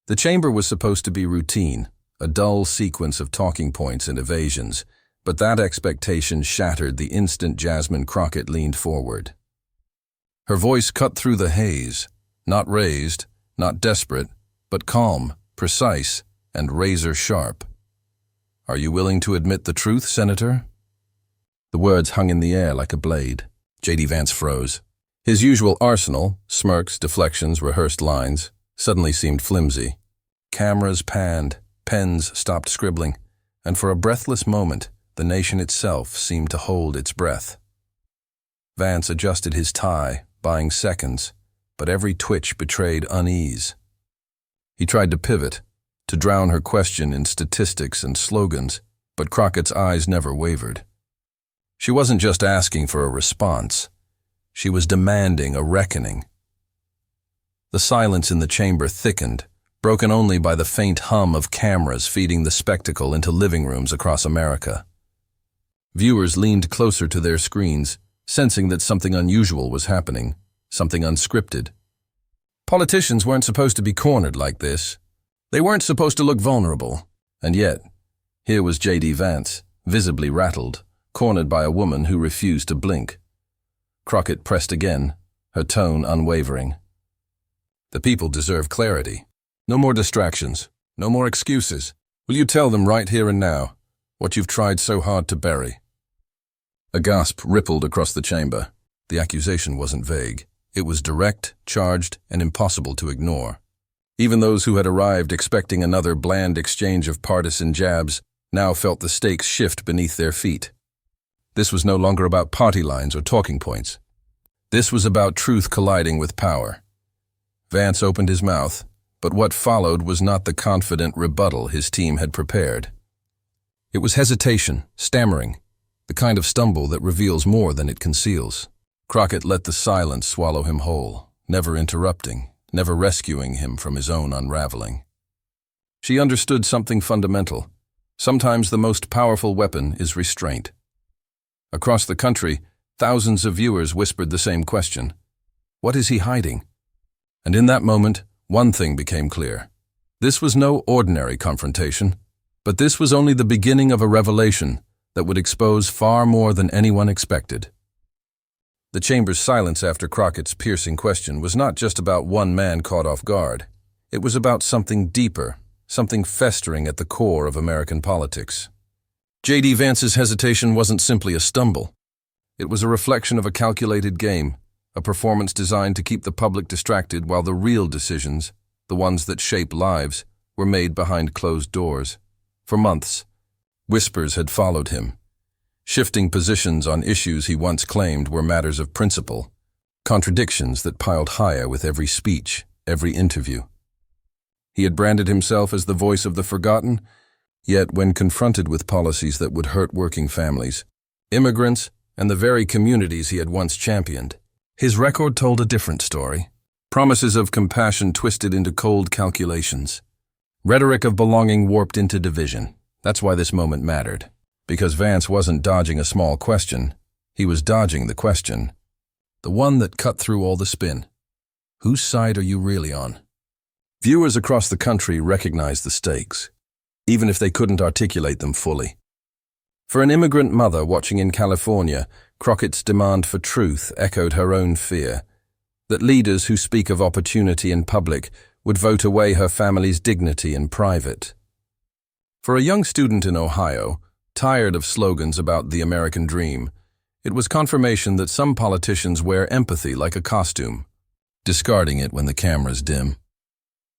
The chamber was supposed to be routine, a dull sequence of talking points and evasions, but that expectation shattered the instant Jasmine Crockett leaned forward. Her voice cut through the haze, not raised, not desperate, but calm, precise, and razor-sharp. "Are you willing to admit the truth, Senator?" The words hung in the air like a blade. JD Vance froze. His usual arsenal, smirks, deflections, rehearsed lines, suddenly seemed flimsy. Cameras panned, pens stopped scribbling, and for a breathless moment, the nation itself seemed to hold its breath. Vance adjusted his tie, buying seconds, but every twitch betrayed unease. He tried to pivot, to drown her question in statistics and slogans, but Crockett's eyes never wavered. She wasn't just asking for a response. She was demanding a reckoning. The silence in the chamber thickened, broken only by the faint hum of cameras feeding the spectacle into living rooms across America. Viewers leaned closer to their screens, sensing that something unusual was happening, something unscripted. Politicians weren't supposed to be cornered like this. They weren't supposed to look vulnerable. And yet, here was JD Vance, visibly rattled, cornered by a woman who refused to blink. Crockett pressed again, her tone unwavering. "The people deserve clarity. No more distractions, no more excuses. Will you tell them right here and now what you've tried so hard to bury?" A gasp rippled across the chamber. The accusation wasn't vague. It was direct, charged, and impossible to ignore. Even those who had arrived expecting another bland exchange of partisan jabs now felt the stakes shift beneath their feet. This was no longer about party lines or talking points. This was about truth colliding with power. Vance opened his mouth, but what followed was not the confident rebuttal his team had prepared. It was hesitation, stammering, the kind of stumble that reveals more than it conceals. Crockett let the silence swallow him whole, never interrupting, never rescuing him from his own unraveling. She understood something fundamental. Sometimes the most powerful weapon is restraint. Across the country, thousands of viewers whispered the same question. What is he hiding? And in that moment, one thing became clear. This was no ordinary confrontation, but this was only the beginning of a revelation that would expose far more than anyone expected. The chamber's silence after Crockett's piercing question was not just about one man caught off guard. It was about something deeper, something festering at the core of American politics. JD Vance's hesitation wasn't simply a stumble. It was a reflection of a calculated game, a performance designed to keep the public distracted while the real decisions, the ones that shape lives, were made behind closed doors. For months, whispers had followed him, shifting positions on issues he once claimed were matters of principle, contradictions that piled higher with every speech, every interview. He had branded himself as the voice of the forgotten, yet when confronted with policies that would hurt working families, immigrants, and the very communities he had once championed, his record told a different story. Promises of compassion twisted into cold calculations. Rhetoric of belonging warped into division. That's why this moment mattered. Because Vance wasn't dodging a small question. He was dodging the question. The one that cut through all the spin. Whose side are you really on? Viewers across the country recognized the stakes, even if they couldn't articulate them fully. For an immigrant mother watching in California, Crockett's demand for truth echoed her own fear, that leaders who speak of opportunity in public would vote away her family's dignity in private. For a young student in Ohio, tired of slogans about the American dream, it was confirmation that some politicians wear empathy like a costume, discarding it when the cameras dim.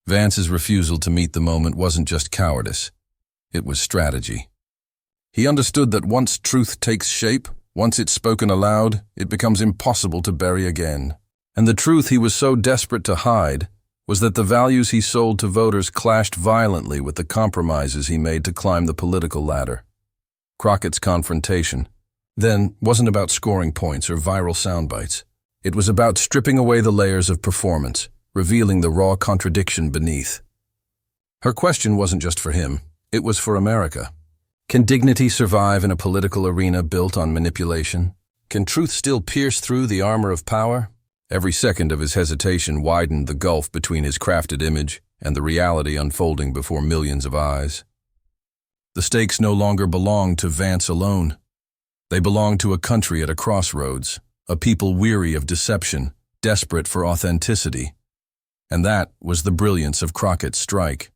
Vance's refusal to meet the moment wasn't just cowardice, it was strategy. He understood that once truth takes shape, once it's spoken aloud, it becomes impossible to bury again. And the truth he was so desperate to hide was that the values he sold to voters clashed violently with the compromises he made to climb the political ladder. Crockett's confrontation, then, wasn't about scoring points or viral sound bites. It was about stripping away the layers of performance, revealing the raw contradiction beneath. Her question wasn't just for him, it was for America. Can dignity survive in a political arena built on manipulation? Can truth still pierce through the armor of power? Every second of his hesitation widened the gulf between his crafted image and the reality unfolding before millions of eyes. The stakes no longer belonged to Vance alone. They belonged to a country at a crossroads, a people weary of deception, desperate for authenticity. And that was the brilliance of Crockett's strike.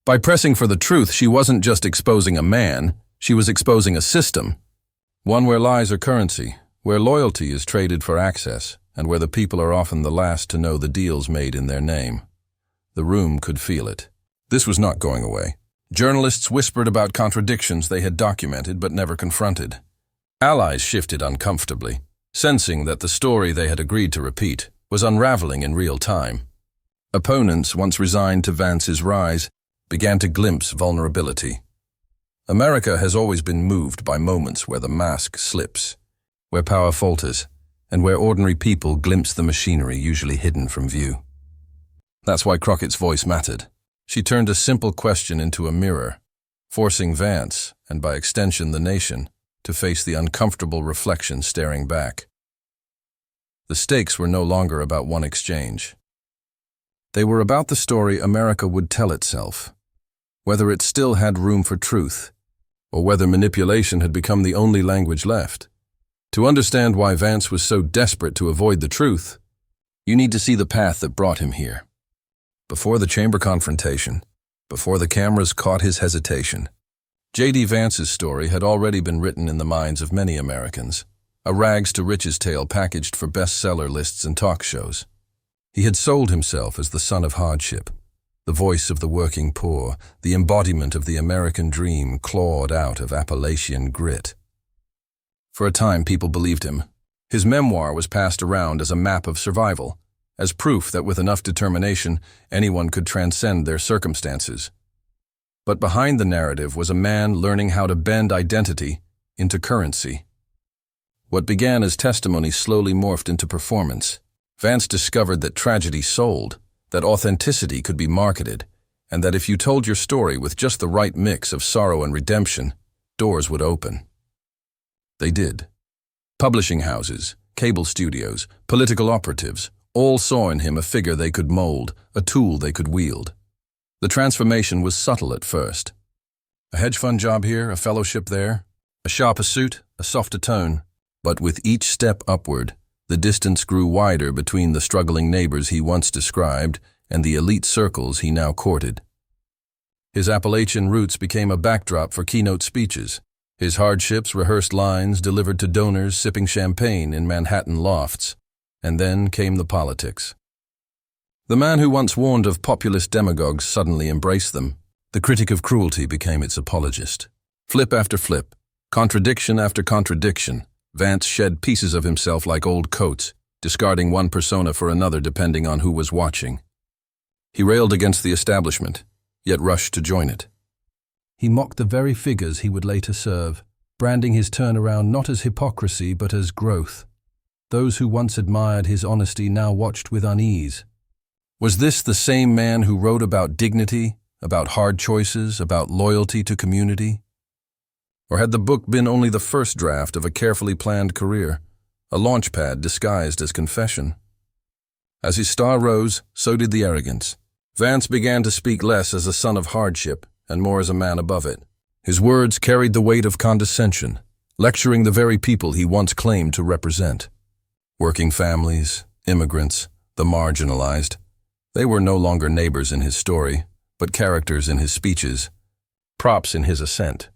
By pressing for the truth, she wasn't just exposing a man, she was exposing a system. One where lies are currency, where loyalty is traded for access, and where the people are often the last to know the deals made in their name. The room could feel it. This was not going away. Journalists whispered about contradictions they had documented but never confronted. Allies shifted uncomfortably, sensing that the story they had agreed to repeat was unraveling in real time. Opponents, once resigned to Vance's rise, began to glimpse vulnerability. America has always been moved by moments where the mask slips, where power falters, and where ordinary people glimpse the machinery usually hidden from view. That's why Crockett's voice mattered. She turned a simple question into a mirror, forcing Vance, and by extension the nation, to face the uncomfortable reflection staring back. The stakes were no longer about one exchange. They were about the story America would tell itself, whether it still had room for truth, or whether manipulation had become the only language left. To understand why Vance was so desperate to avoid the truth, you need to see the path that brought him here. Before the chamber confrontation, before the cameras caught his hesitation, JD Vance's story had already been written in the minds of many Americans, a rags-to-riches tale packaged for bestseller lists and talk shows. He had sold himself as the son of hardship, the voice of the working poor, the embodiment of the American dream clawed out of Appalachian grit. For a time, people believed him. His memoir was passed around as a map of survival, as proof that with enough determination, anyone could transcend their circumstances. But behind the narrative was a man learning how to bend identity into currency. What began as testimony slowly morphed into performance. Vance discovered that tragedy sold, that authenticity could be marketed, and that if you told your story with just the right mix of sorrow and redemption, doors would open. They did. Publishing houses, cable studios, political operatives, all saw in him a figure they could mold, a tool they could wield. The transformation was subtle at first. A hedge fund job here, a fellowship there, a sharper suit, a softer tone. But with each step upward, the distance grew wider between the struggling neighbors he once described and the elite circles he now courted. His Appalachian roots became a backdrop for keynote speeches. His hardships rehearsed lines delivered to donors sipping champagne in Manhattan lofts. And then came the politics. The man who once warned of populist demagogues suddenly embraced them. The critic of cruelty became its apologist. Flip after flip, contradiction after contradiction, Vance shed pieces of himself like old coats, discarding one persona for another depending on who was watching. He railed against the establishment, yet rushed to join it. He mocked the very figures he would later serve, branding his turnaround not as hypocrisy but as growth. Those who once admired his honesty now watched with unease. Was this the same man who wrote about dignity, about hard choices, about loyalty to community? Or had the book been only the first draft of a carefully planned career, a launchpad disguised as confession? As his star rose, so did the arrogance. Vance began to speak less as a son of hardship and more as a man above it. His words carried the weight of condescension, lecturing the very people he once claimed to represent. Working families, immigrants, the marginalized. They were no longer neighbors in his story, but characters in his speeches, props in his ascent.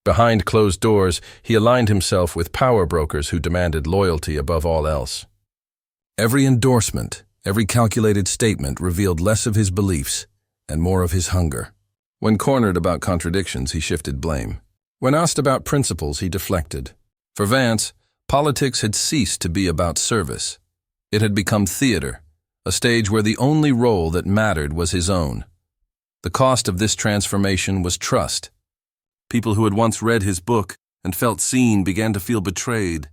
Behind closed doors, he aligned himself with power brokers who demanded loyalty above all else. Every endorsement, every calculated statement revealed less of his beliefs and more of his hunger. When cornered about contradictions, he shifted blame. When asked about principles, he deflected. For Vance, politics had ceased to be about service. It had become theater, a stage where the only role that mattered was his own. The cost of this transformation was trust. People who had once read his book and felt seen began to feel betrayed.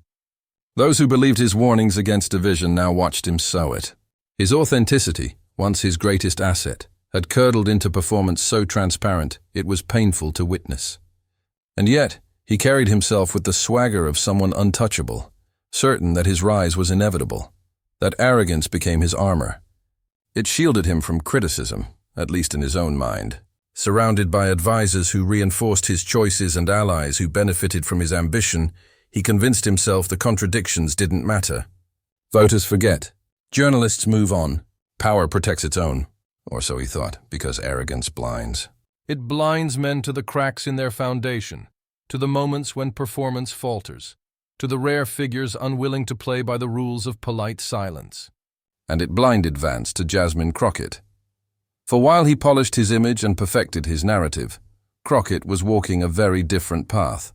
Those who believed his warnings against division now watched him sow it. His authenticity, once his greatest asset, had curdled into performance so transparent it was painful to witness. And yet, he carried himself with the swagger of someone untouchable, certain that his rise was inevitable. That arrogance became his armor. It shielded him from criticism, at least in his own mind. Surrounded by advisors who reinforced his choices and allies who benefited from his ambition, he convinced himself the contradictions didn't matter. Voters forget. Journalists move on. Power protects its own. Or so he thought, because arrogance blinds. It blinds men to the cracks in their foundation, to the moments when performance falters, to the rare figures unwilling to play by the rules of polite silence. And it blinded Vance to Jasmine Crockett. For while he polished his image and perfected his narrative, Crockett was walking a very different path.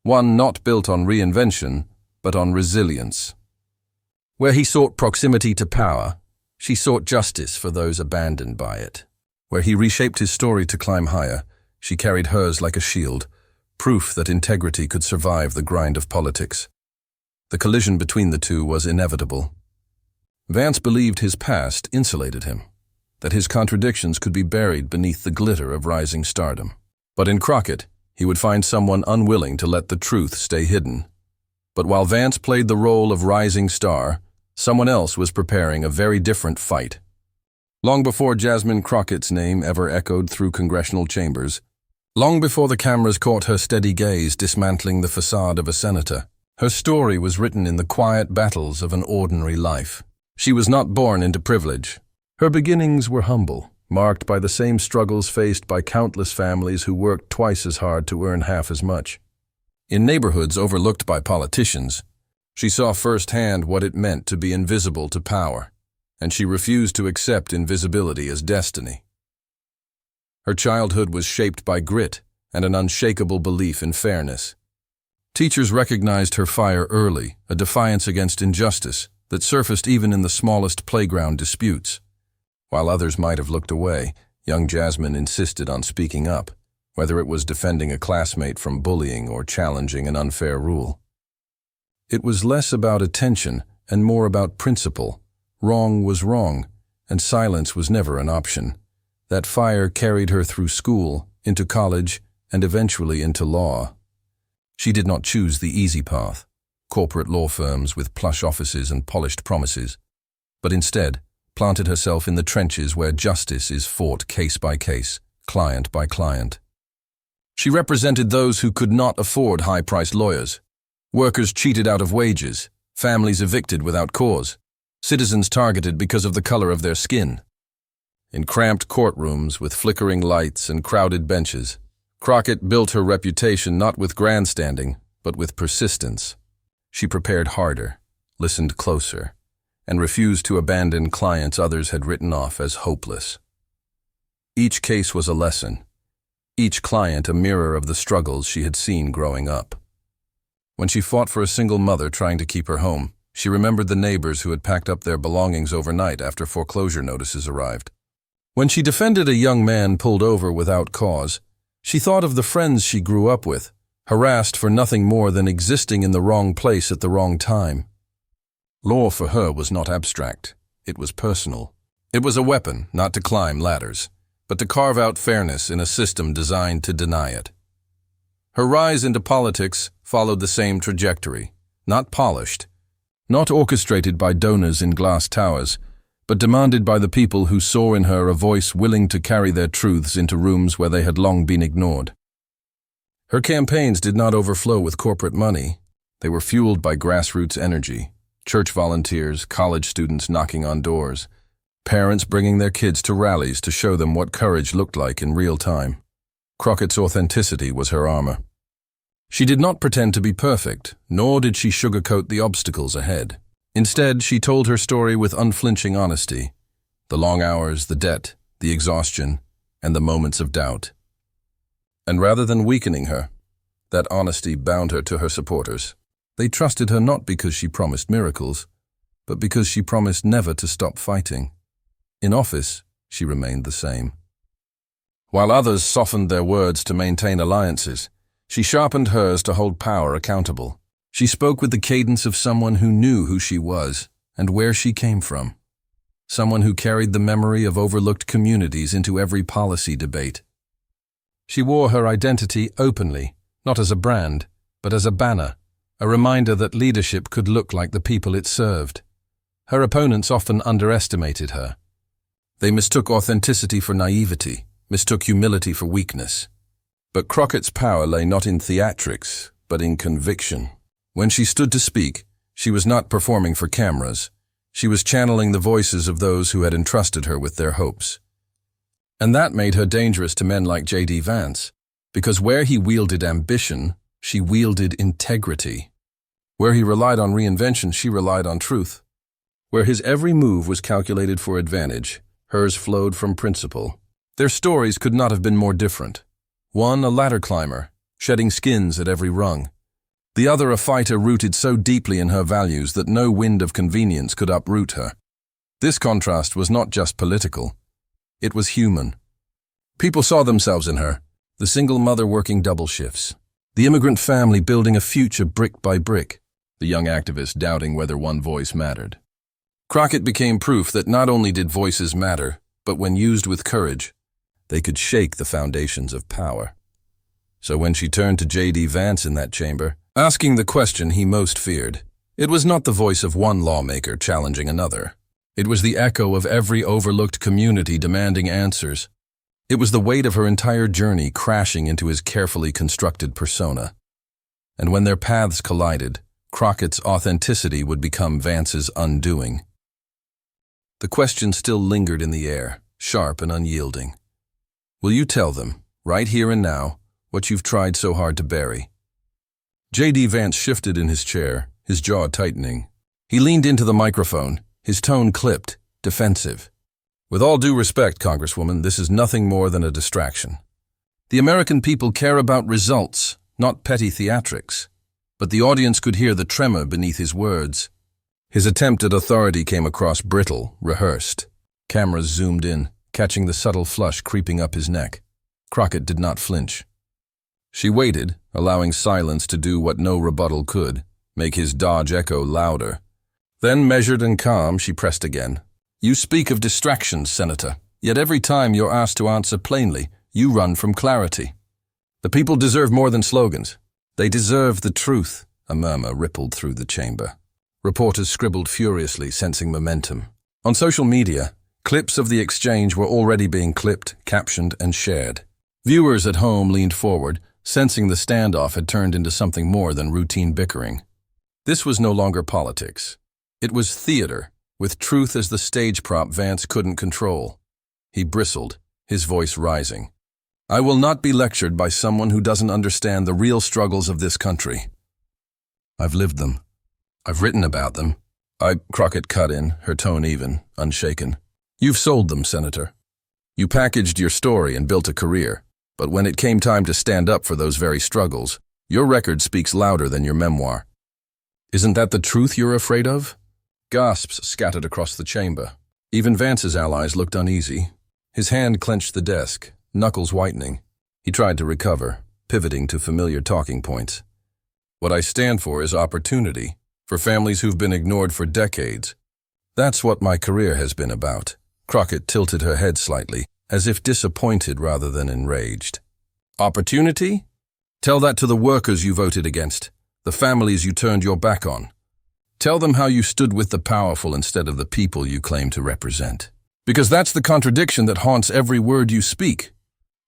One not built on reinvention, but on resilience. Where he sought proximity to power, she sought justice for those abandoned by it. Where he reshaped his story to climb higher, she carried hers like a shield, proof that integrity could survive the grind of politics. The collision between the two was inevitable. Vance believed his past insulated him, that his contradictions could be buried beneath the glitter of rising stardom. But in Crockett, he would find someone unwilling to let the truth stay hidden. But while Vance played the role of rising star, someone else was preparing a very different fight. Long before Jasmine Crockett's name ever echoed through congressional chambers, long before the cameras caught her steady gaze dismantling the facade of a senator, her story was written in the quiet battles of an ordinary life. She was not born into privilege. Her beginnings were humble, marked by the same struggles faced by countless families who worked twice as hard to earn half as much. In neighborhoods overlooked by politicians, she saw firsthand what it meant to be invisible to power, and she refused to accept invisibility as destiny. Her childhood was shaped by grit and an unshakable belief in fairness. Teachers recognized her fire early, a defiance against injustice that surfaced even in the smallest playground disputes. While others might have looked away, young Jasmine insisted on speaking up, whether it was defending a classmate from bullying or challenging an unfair rule. It was less about attention and more about principle. Wrong was wrong, and silence was never an option. That fire carried her through school, into college, and eventually into law. She did not choose the easy path, corporate law firms with plush offices and polished promises, but instead planted herself in the trenches where justice is fought case by case, client by client. She represented those who could not afford high-priced lawyers, workers cheated out of wages, families evicted without cause, citizens targeted because of the color of their skin. In cramped courtrooms with flickering lights and crowded benches, Crockett built her reputation not with grandstanding, but with persistence. She prepared harder, listened closer, and refused to abandon clients others had written off as hopeless. Each case was a lesson, each client a mirror of the struggles she had seen growing up. When she fought for a single mother trying to keep her home, she remembered the neighbors who had packed up their belongings overnight after foreclosure notices arrived. When she defended a young man pulled over without cause, she thought of the friends she grew up with, harassed for nothing more than existing in the wrong place at the wrong time. Law for her was not abstract. It was personal. It was a weapon not to climb ladders, but to carve out fairness in a system designed to deny it. Her rise into politics followed the same trajectory, not polished, not orchestrated by donors in glass towers, but demanded by the people who saw in her a voice willing to carry their truths into rooms where they had long been ignored. Her campaigns did not overflow with corporate money. They were fueled by grassroots energy, church volunteers, college students knocking on doors, parents bringing their kids to rallies to show them what courage looked like in real time. Crockett's authenticity was her armor. She did not pretend to be perfect, nor did she sugarcoat the obstacles ahead. Instead, she told her story with unflinching honesty, the long hours, the debt, the exhaustion, and the moments of doubt. And rather than weakening her, that honesty bound her to her supporters. They trusted her not because she promised miracles, but because she promised never to stop fighting. In office, she remained the same. While others softened their words to maintain alliances, she sharpened hers to hold power accountable. She spoke with the cadence of someone who knew who she was and where she came from. Someone who carried the memory of overlooked communities into every policy debate. She wore her identity openly, not as a brand, but as a banner, a reminder that leadership could look like the people it served. Her opponents often underestimated her. They mistook authenticity for naivety, mistook humility for weakness. But Crockett's power lay not in theatrics, but in conviction. When she stood to speak, she was not performing for cameras. She was channeling the voices of those who had entrusted her with their hopes. And that made her dangerous to men like JD Vance, because where he wielded ambition, she wielded integrity. Where he relied on reinvention, she relied on truth. Where his every move was calculated for advantage, hers flowed from principle. Their stories could not have been more different. One a ladder climber, shedding skins at every rung. The other a fighter rooted so deeply in her values that no wind of convenience could uproot her. This contrast was not just political. It was human. People saw themselves in her, the single mother working double shifts, the immigrant family building a future brick by brick, the young activist doubting whether one voice mattered. Crockett became proof that not only did voices matter, but when used with courage, they could shake the foundations of power. So when she turned to JD Vance in that chamber, asking the question he most feared, it was not the voice of one lawmaker challenging another. It was the echo of every overlooked community demanding answers. It was the weight of her entire journey crashing into his carefully constructed persona. And when their paths collided, Crockett's authenticity would become Vance's undoing. The question still lingered in the air, sharp and unyielding. Will you tell them, right here and now, what you've tried so hard to bury? JD Vance shifted in his chair, his jaw tightening. He leaned into the microphone, his tone clipped, defensive. With all due respect, Congresswoman, this is nothing more than a distraction. The American people care about results, not petty theatrics. But the audience could hear the tremor beneath his words. His attempt at authority came across brittle, rehearsed. Cameras zoomed in, catching the subtle flush creeping up his neck. Crockett did not flinch. She waited, allowing silence to do what no rebuttal could, make his dodge echo louder. Then, measured and calm, she pressed again. You speak of distractions, Senator, yet every time you're asked to answer plainly, you run from clarity. The people deserve more than slogans. They deserve the truth, a murmur rippled through the chamber. Reporters scribbled furiously, sensing momentum. On social media, clips of the exchange were already being clipped, captioned, and shared. Viewers at home leaned forward, sensing the standoff had turned into something more than routine bickering. This was no longer politics. It was theater, with truth as the stage prop Vance couldn't control. He bristled, his voice rising. I will not be lectured by someone who doesn't understand the real struggles of this country. I've lived them. I've written about them. Crockett cut in, her tone even, unshaken. You've sold them, Senator. You packaged your story and built a career, but when it came time to stand up for those very struggles, your record speaks louder than your memoir. Isn't that the truth you're afraid of? Gasps scattered across the chamber. Even Vance's allies looked uneasy. His hand clenched the desk, knuckles whitening. He tried to recover, pivoting to familiar talking points. What I stand for is opportunity, for families who've been ignored for decades. That's what my career has been about. Crockett tilted her head slightly, as if disappointed rather than enraged. Opportunity? Tell that to the workers you voted against, the families you turned your back on. Tell them how you stood with the powerful instead of the people you claim to represent. Because that's the contradiction that haunts every word you speak.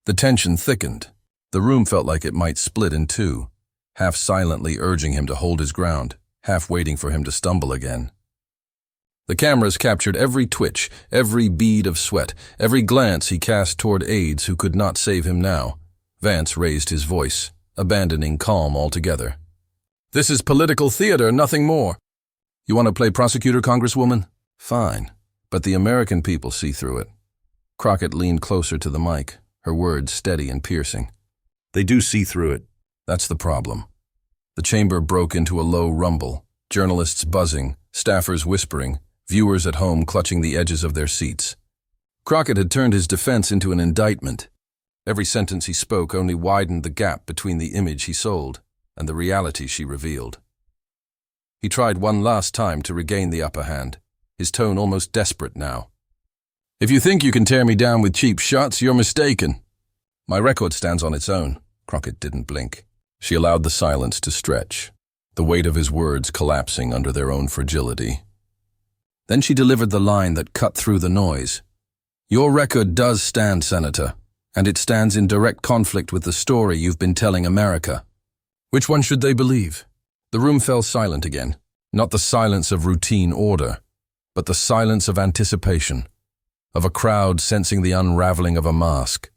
The tension thickened. The room felt like it might split in two, half silently urging him to hold his ground, half waiting for him to stumble again. The cameras captured every twitch, every bead of sweat, every glance he cast toward aides who could not save him now. Vance raised his voice, abandoning calm altogether. This is political theater, nothing more. You want to play prosecutor, Congresswoman? Fine, but the American people see through it. Crockett leaned closer to the mic, her words steady and piercing. They do see through it. That's the problem. The chamber broke into a low rumble, journalists buzzing, staffers whispering, viewers at home clutching the edges of their seats. Crockett had turned his defense into an indictment. Every sentence he spoke only widened the gap between the image he sold and the reality she revealed. He tried one last time to regain the upper hand, his tone almost desperate now. If you think you can tear me down with cheap shots, you're mistaken. My record stands on its own. Crockett didn't blink. She allowed the silence to stretch, the weight of his words collapsing under their own fragility. Then she delivered the line that cut through the noise. Your record does stand, Senator, and it stands in direct conflict with the story you've been telling America. Which one should they believe? The room fell silent again, not the silence of routine order, but the silence of anticipation, of a crowd sensing the unraveling of a mask.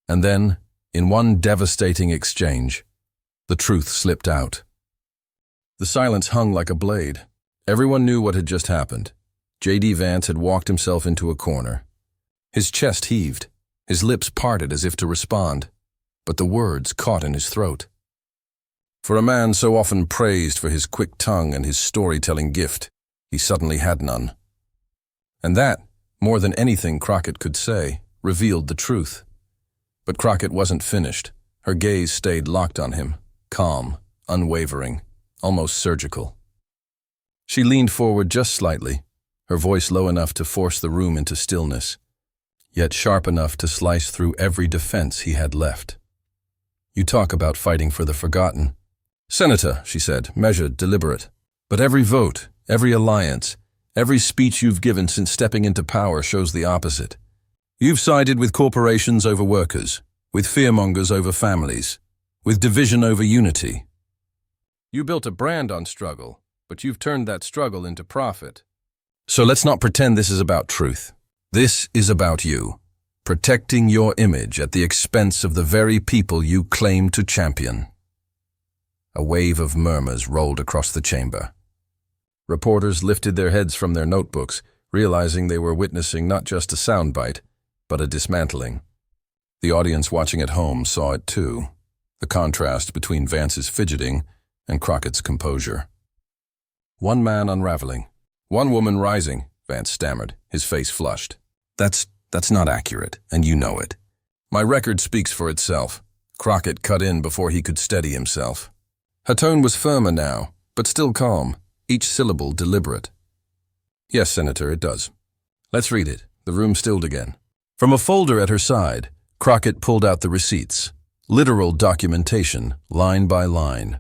And then, in one devastating exchange, the truth slipped out. The silence hung like a blade. Everyone knew what had just happened. JD Vance had walked himself into a corner. His chest heaved, his lips parted as if to respond, but the words caught in his throat. For a man so often praised for his quick tongue and his storytelling gift, he suddenly had none. And that, more than anything Crockett could say, revealed the truth. But Crockett wasn't finished. Her gaze stayed locked on him, calm, unwavering, almost surgical. She leaned forward just slightly, her voice low enough to force the room into stillness, yet sharp enough to slice through every defense he had left. You talk about fighting for the forgotten. Senator, she said, measured, deliberate. But every vote, every alliance, every speech you've given since stepping into power shows the opposite. You've sided with corporations over workers, with fearmongers over families, with division over unity. You built a brand on struggle, but you've turned that struggle into profit. So let's not pretend this is about truth. This is about you, protecting your image at the expense of the very people you claim to champion. A wave of murmurs rolled across the chamber. Reporters lifted their heads from their notebooks, realizing they were witnessing not just a soundbite, but a dismantling. The audience watching at home saw it too, the contrast between Vance's fidgeting and Crockett's composure. One man unraveling, one woman rising, Vance stammered, his face flushed. That's not accurate, and you know it. My record speaks for itself. Crockett cut in before he could steady himself. Her tone was firmer now, but still calm, each syllable deliberate. Yes, Senator, it does. Let's read it. The room stilled again. From a folder at her side, Crockett pulled out the receipts, literal documentation, line by line.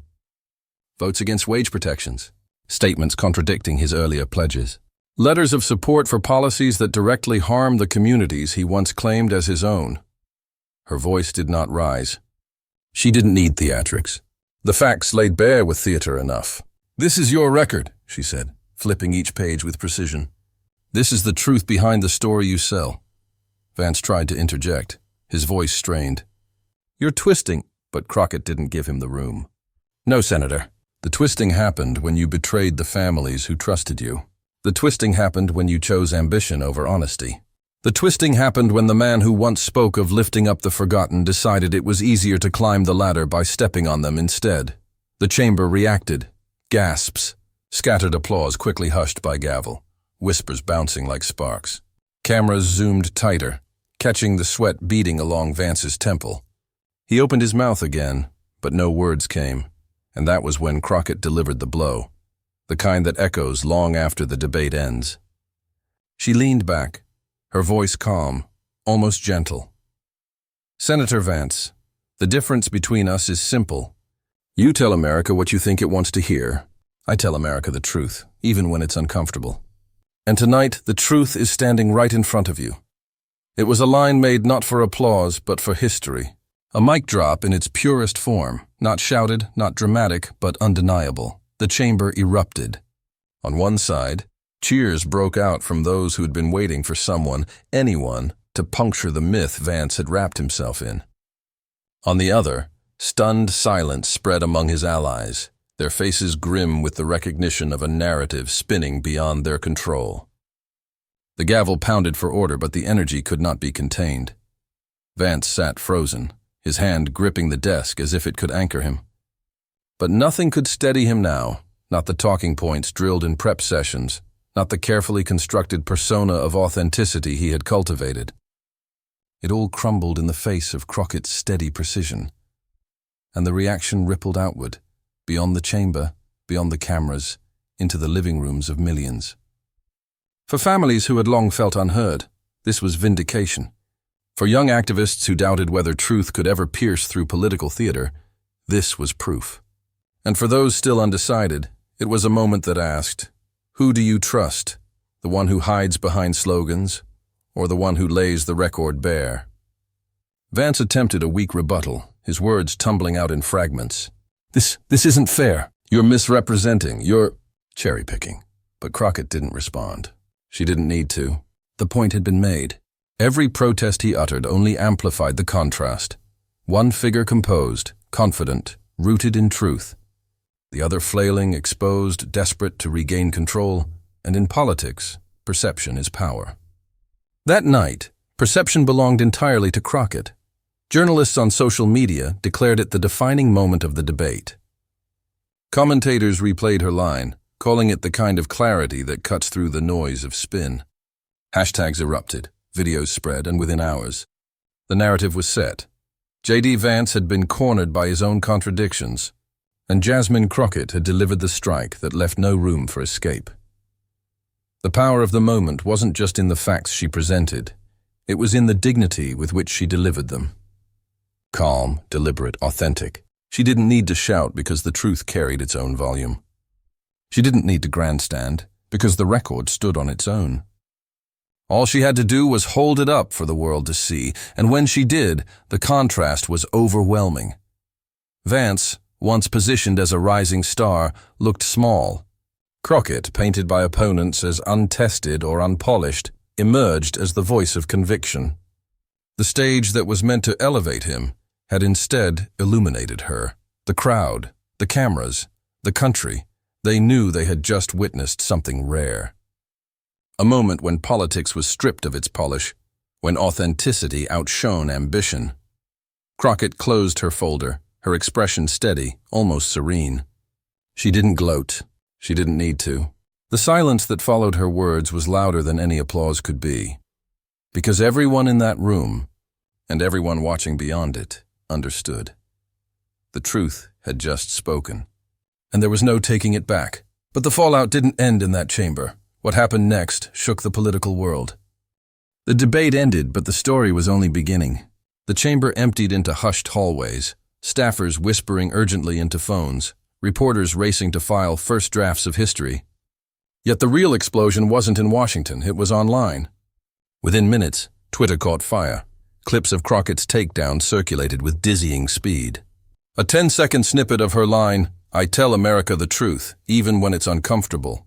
Votes against wage protections, statements contradicting his earlier pledges, letters of support for policies that directly harm the communities he once claimed as his own. Her voice did not rise. She didn't need theatrics. The facts laid bare with theater enough. This is your record, she said, flipping each page with precision. This is the truth behind the story you sell. Vance tried to interject, his voice strained. You're twisting, but Crockett didn't give him the room. No, Senator. The twisting happened when you betrayed the families who trusted you. The twisting happened when you chose ambition over honesty. The twisting happened when the man who once spoke of lifting up the forgotten decided it was easier to climb the ladder by stepping on them instead. The chamber reacted. Gasps. Scattered applause quickly hushed by gavel. Whispers bouncing like sparks. Cameras zoomed tighter, catching the sweat beading along Vance's temple. He opened his mouth again, but no words came, and that was when Crockett delivered the blow, the kind that echoes long after the debate ends. She leaned back, her voice calm, almost gentle. Senator Vance, the difference between us is simple. You tell America what you think it wants to hear. I tell America the truth, even when it's uncomfortable. And tonight, the truth is standing right in front of you. It was a line made not for applause, but for history. A mic drop in its purest form, not shouted, not dramatic, but undeniable. The chamber erupted. On one side, cheers broke out from those who had been waiting for someone, anyone, to puncture the myth Vance had wrapped himself in. On the other, stunned silence spread among his allies, their faces grim with the recognition of a narrative spinning beyond their control. The gavel pounded for order, but the energy could not be contained. Vance sat frozen, his hand gripping the desk as if it could anchor him. But nothing could steady him now, not the talking points drilled in prep sessions, not the carefully constructed persona of authenticity he had cultivated. It all crumbled in the face of Crockett's steady precision, and the reaction rippled outward, beyond the chamber, beyond the cameras, into the living rooms of millions. For families who had long felt unheard, this was vindication. For young activists who doubted whether truth could ever pierce through political theater, this was proof. And for those still undecided, it was a moment that asked, who do you trust? The one who hides behind slogans, or the one who lays the record bare? Vance attempted a weak rebuttal, his words tumbling out in fragments. This isn't fair. You're misrepresenting. You're cherry-picking. But Crockett didn't respond. She didn't need to. The point had been made. Every protest he uttered only amplified the contrast. One figure composed, confident, rooted in truth. The other flailing, exposed, desperate to regain control. And in politics, perception is power. That night, perception belonged entirely to Crockett. Journalists on social media declared it the defining moment of the debate. Commentators replayed her line, calling it the kind of clarity that cuts through the noise of spin. Hashtags erupted, videos spread, and within hours, the narrative was set. JD Vance had been cornered by his own contradictions, and Jasmine Crockett had delivered the strike that left no room for escape. The power of the moment wasn't just in the facts she presented, it was in the dignity with which she delivered them. Calm, deliberate, authentic. She didn't need to shout because the truth carried its own volume. She didn't need to grandstand because the record stood on its own. All she had to do was hold it up for the world to see, and when she did, the contrast was overwhelming. Vance, once positioned as a rising star, looked small. Crockett, painted by opponents as untested or unpolished, emerged as the voice of conviction. The stage that was meant to elevate him had instead illuminated her. The crowd, the cameras, the country, they knew they had just witnessed something rare. A moment when politics was stripped of its polish, when authenticity outshone ambition. Crockett closed her folder, her expression steady, almost serene. She didn't gloat. She didn't need to. The silence that followed her words was louder than any applause could be. Because everyone in that room, and everyone watching beyond it, understood. The truth had just spoken, and there was no taking it back. But the fallout didn't end in that chamber. What happened next shook the political world. The debate ended, but the story was only beginning. The chamber emptied into hushed hallways, staffers whispering urgently into phones, reporters racing to file first drafts of history. Yet the real explosion wasn't in Washington, it was online. Within minutes, Twitter caught fire. Clips of Crockett's takedown circulated with dizzying speed. A 10-second snippet of her line, "I tell America the truth, even when it's uncomfortable,"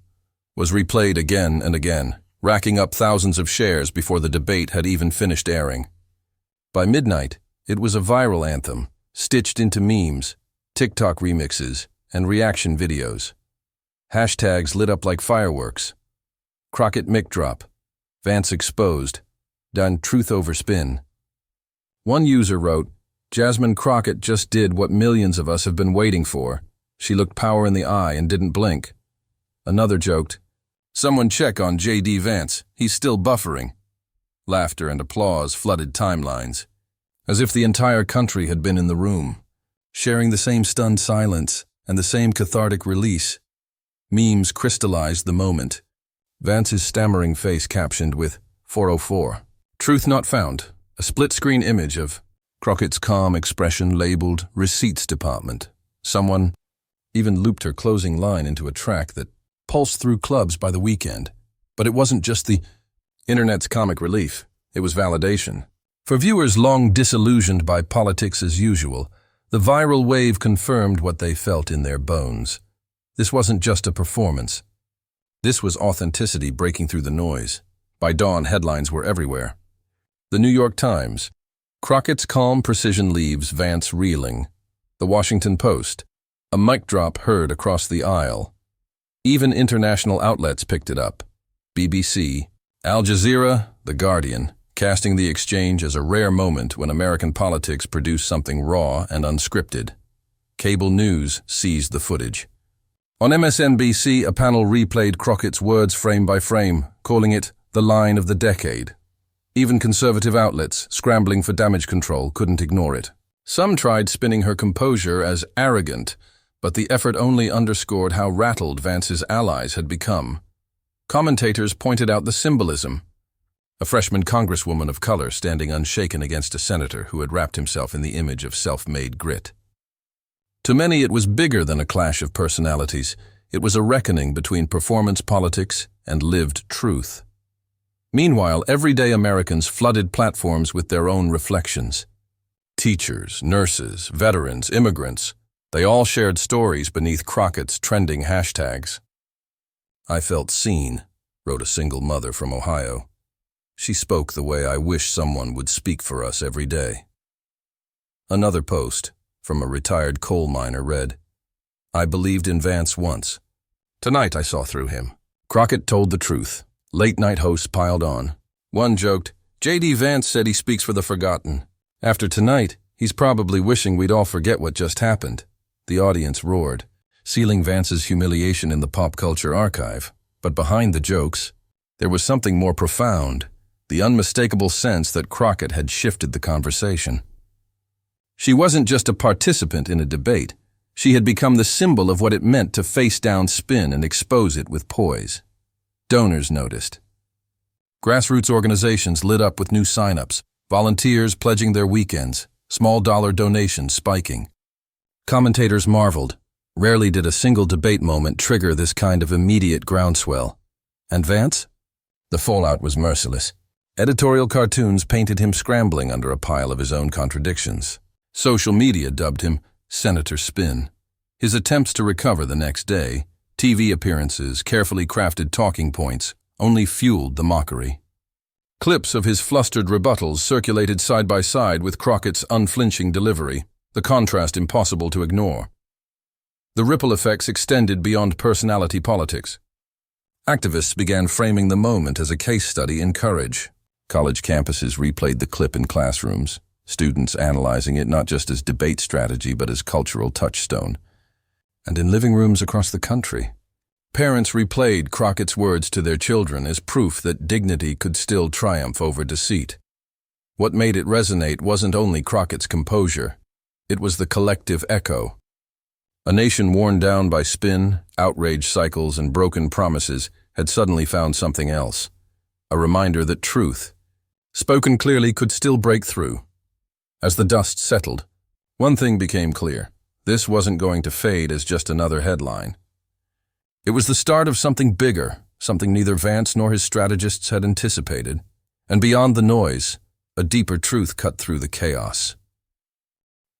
was replayed again and again, racking up thousands of shares before the debate had even finished airing. By midnight, it was a viral anthem, stitched into memes, TikTok remixes, and reaction videos. Hashtags lit up like fireworks. Crockett mic drop. Vance exposed. Done truth over spin. One user wrote, "Jasmine Crockett just did what millions of us have been waiting for. She looked power in the eye and didn't blink." Another joked, "Someone check on JD Vance, he's still buffering." Laughter and applause flooded timelines, as if the entire country had been in the room, sharing the same stunned silence and the same cathartic release. Memes crystallized the moment. Vance's stammering face captioned with 404. Truth not found, a split-screen image of Crockett's calm expression labeled Receipts Department. Someone even looped her closing line into a track that pulsed through clubs by the weekend. But it wasn't just the internet's comic relief, it was validation. For viewers long disillusioned by politics as usual, the viral wave confirmed what they felt in their bones. This wasn't just a performance. This was authenticity breaking through the noise. By dawn, headlines were everywhere. The New York Times, Crockett's calm precision leaves Vance reeling. The Washington Post, a mic drop heard across the aisle. Even international outlets picked it up. BBC, Al Jazeera, The Guardian, casting the exchange as a rare moment when American politics produced something raw and unscripted. Cable news seized the footage. On MSNBC, a panel replayed Crockett's words frame by frame, calling it the line of the decade. Even conservative outlets, scrambling for damage control, couldn't ignore it. Some tried spinning her composure as arrogant, but the effort only underscored how rattled Vance's allies had become. Commentators pointed out the symbolism. A freshman congresswoman of color standing unshaken against a senator who had wrapped himself in the image of self-made grit. To many, it was bigger than a clash of personalities. It was a reckoning between performance politics and lived truth. Meanwhile, everyday Americans flooded platforms with their own reflections. Teachers, nurses, veterans, immigrants, they all shared stories beneath Crockett's trending hashtags. "I felt seen," wrote a single mother from Ohio. "She spoke the way I wish someone would speak for us every day." Another post, from a retired coal miner, read, "I believed in Vance once. Tonight I saw through him." Crockett told the truth. Late-night hosts piled on. One joked, "JD Vance said he speaks for the forgotten. After tonight, he's probably wishing we'd all forget what just happened." The audience roared, sealing Vance's humiliation in the pop culture archive. But behind the jokes, there was something more profound, the unmistakable sense that Crockett had shifted the conversation. She wasn't just a participant in a debate. She had become the symbol of what it meant to face down spin and expose it with poise. Donors noticed. Grassroots organizations lit up with new sign-ups, volunteers pledging their weekends, small-dollar donations spiking. Commentators marveled. Rarely did a single debate moment trigger this kind of immediate groundswell. And Vance? The fallout was merciless. Editorial cartoons painted him scrambling under a pile of his own contradictions. Social media dubbed him Senator Spin. His attempts to recover the next day, TV appearances, carefully crafted talking points, only fueled the mockery. Clips of his flustered rebuttals circulated side by side with Crockett's unflinching delivery, the contrast impossible to ignore. The ripple effects extended beyond personality politics. Activists began framing the moment as a case study in courage. College campuses replayed the clip in classrooms, students analyzing it not just as debate strategy but as cultural touchstone. And in living rooms across the country, parents replayed Crockett's words to their children as proof that dignity could still triumph over deceit. What made it resonate wasn't only Crockett's composure, it was the collective echo. A nation worn down by spin, outrage cycles, and broken promises had suddenly found something else, a reminder that truth, spoken clearly, could still break through. As the dust settled, one thing became clear. This wasn't going to fade as just another headline. It was the start of something bigger, something neither Vance nor his strategists had anticipated. And beyond the noise, a deeper truth cut through the chaos.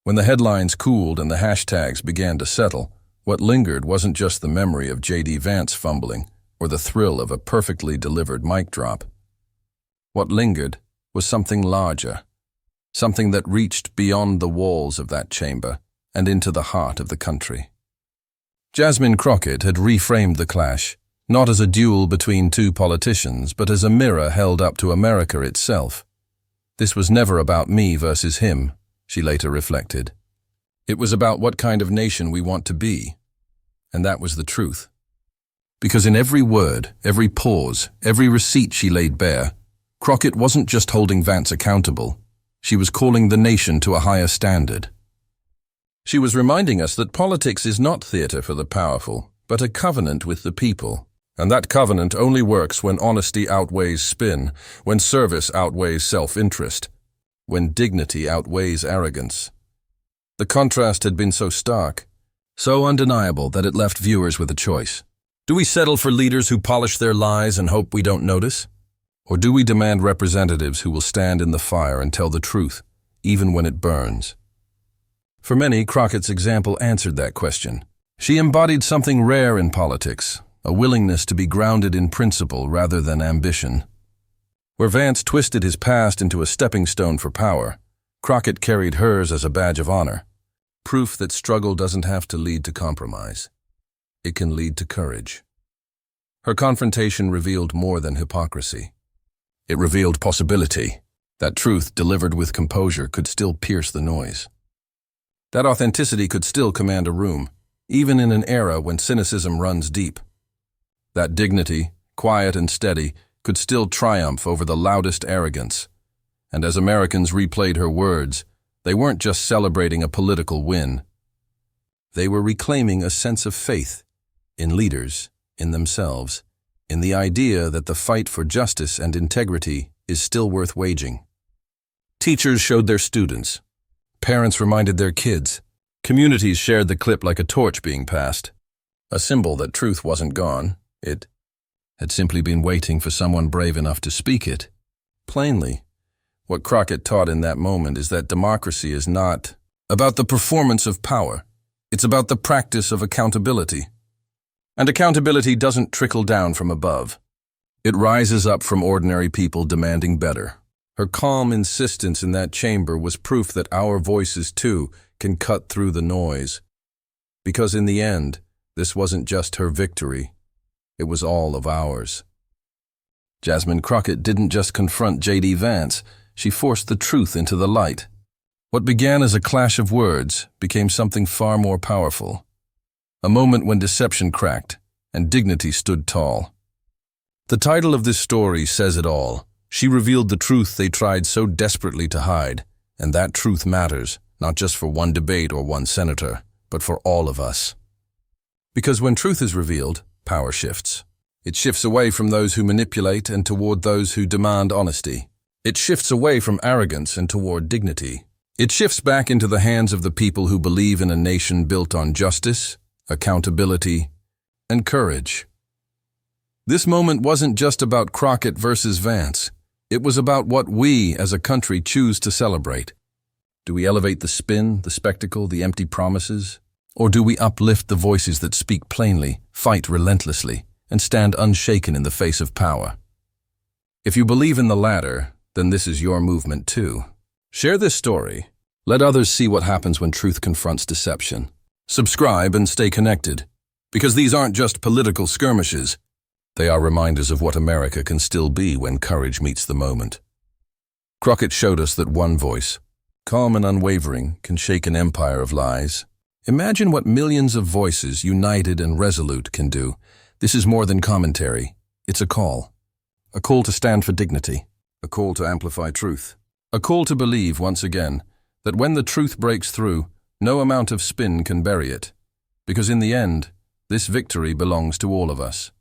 When the headlines cooled and the hashtags began to settle, what lingered wasn't just the memory of JD Vance fumbling or the thrill of a perfectly delivered mic drop. What lingered was something larger. Something that reached beyond the walls of that chamber and into the heart of the country. Jasmine Crockett had reframed the clash, not as a duel between two politicians, but as a mirror held up to America itself. "This was never about me versus him," she later reflected. "It was about what kind of nation we want to be." And that was the truth. Because in every word, every pause, every receipt she laid bare, Crockett wasn't just holding Vance accountable. She was calling the nation to a higher standard. She was reminding us that politics is not theater for the powerful, but a covenant with the people. And that covenant only works when honesty outweighs spin, when service outweighs self-interest, when dignity outweighs arrogance. The contrast had been so stark, so undeniable that it left viewers with a choice. Do we settle for leaders who polish their lies and hope we don't notice? Or do we demand representatives who will stand in the fire and tell the truth, even when it burns? For many, Crockett's example answered that question. She embodied something rare in politics, a willingness to be grounded in principle rather than ambition. Where Vance twisted his past into a stepping stone for power, Crockett carried hers as a badge of honor. Proof that struggle doesn't have to lead to compromise. It can lead to courage. Her confrontation revealed more than hypocrisy. It revealed possibility. That truth delivered with composure could still pierce the noise. That authenticity could still command a room, even in an era when cynicism runs deep. That dignity, quiet and steady, could still triumph over the loudest arrogance. And as Americans replayed her words, they weren't just celebrating a political win. They were reclaiming a sense of faith in leaders, in themselves, in the idea that the fight for justice and integrity is still worth waging. Teachers showed their students. Parents reminded their kids. Communities shared the clip like a torch being passed. A symbol that truth wasn't gone, it had simply been waiting for someone brave enough to speak it. Plainly, what Crockett taught in that moment is that democracy is not about the performance of power. It's about the practice of accountability. And accountability doesn't trickle down from above. It rises up from ordinary people demanding better. Her calm insistence in that chamber was proof that our voices, too, can cut through the noise. Because in the end, this wasn't just her victory. It was all of ours. Jasmine Crockett didn't just confront JD Vance, she forced the truth into the light. What began as a clash of words became something far more powerful. A moment when deception cracked and dignity stood tall. The title of this story says it all. She revealed the truth they tried so desperately to hide, and that truth matters, not just for one debate or one senator, but for all of us. Because when truth is revealed, power shifts. It shifts away from those who manipulate and toward those who demand honesty. It shifts away from arrogance and toward dignity. It shifts back into the hands of the people who believe in a nation built on justice, accountability, and courage. This moment wasn't just about Crockett versus Vance. It was about what we, as a country, choose to celebrate. Do we elevate the spin, the spectacle, the empty promises? Or do we uplift the voices that speak plainly, fight relentlessly, and stand unshaken in the face of power? If you believe in the latter, then this is your movement too. Share this story. Let others see what happens when truth confronts deception. Subscribe and stay connected, because these aren't just political skirmishes. They are reminders of what America can still be when courage meets the moment. Crockett showed us that one voice, calm and unwavering, can shake an empire of lies. Imagine what millions of voices, united and resolute, can do. This is more than commentary. It's a call. A call to stand for dignity. A call to amplify truth. A call to believe, once again, that when the truth breaks through, no amount of spin can bury it. Because in the end, this victory belongs to all of us.